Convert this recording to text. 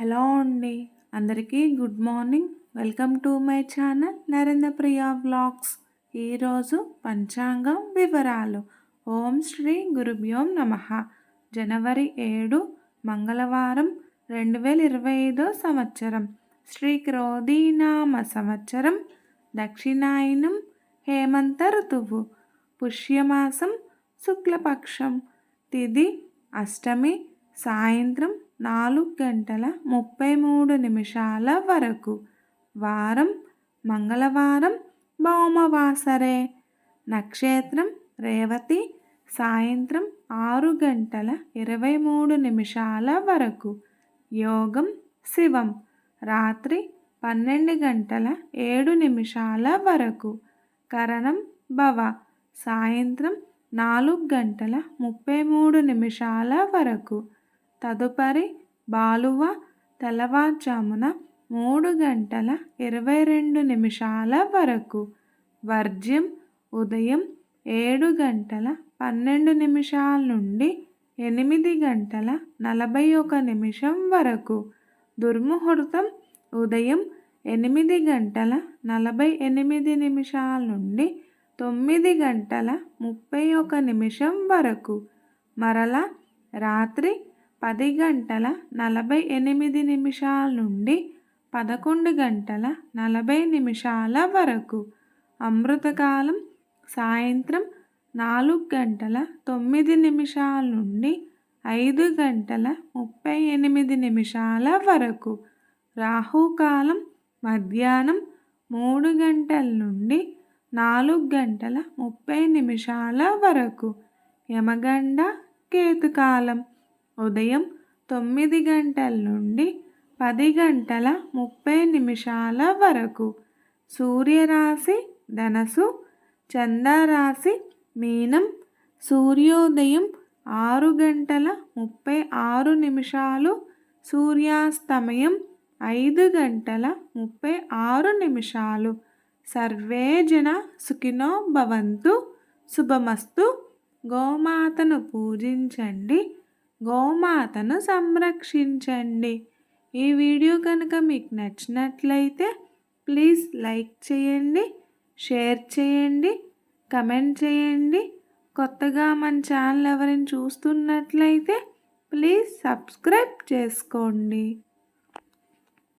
Hello అండి. అందరికీ good morning. Welcome to my channel Narendra Priya vlogs. ఈరోజు పంచాంగం వివరాలు. ఓం శ్రీ గురుభ్యో నమః. జనవరి 7 మంగళవారం 2025 సంవత్సరం. శ్రీ క్రోధీనామ సంవత్సరం. దక్షిణాయనం హేమంత ఋతువు. పుష్యమాసం శుక్లపక్షం. తిథి అష్టమి సాయంత్రం 4:33 వరకు. వారం మంగళవారం భౌమవాసరే. నక్షత్రం రేవతి సాయంత్రం 6:23 వరకు. యోగం శివం రాత్రి 12:07 వరకు. కరణం భవ సాయంత్రం 4:33 వరకు. తదుపరి బాలువ తెల్లవారుజామున 3:22 వరకు. వర్జ్యం ఉదయం 7:12 నుండి 8:41 వరకు. దుర్ముహూర్తం ఉదయం 8:48 నుండి 9:31 వరకు. మరలా రాత్రి 10:48 నుండి 11:40 వరకు. అమృతకాలం సాయంత్రం 4:09 నుండి 5:38 వరకు. రాహుకాలం మధ్యాహ్నం 3 గంటల నుండి 4:30 వరకు. యమగండ కేతుకాలం ఉదయం 9 గంటల నుండి 10:30 వరకు. సూర్యరాశి ధనస్సు, చంద్రరాశి మీనం. సూర్యోదయం 6:36, సూర్యాస్తమయం 5:36. సర్వే జన సుఖినో భవంతు. శుభమస్తు. గోమాతను పూజించండి, గోమాతను సంరక్షించండి. ఈ వీడియో కనుక మీకు నచ్చినట్లయితే ప్లీజ్ లైక్ చేయండి, షేర్ చేయండి, కమెంట్ చేయండి. కొత్తగా మన ఛానల్ ఎవరైనా చూస్తున్నట్లయితే ప్లీజ్ సబ్స్క్రైబ్ చేసుకోండి.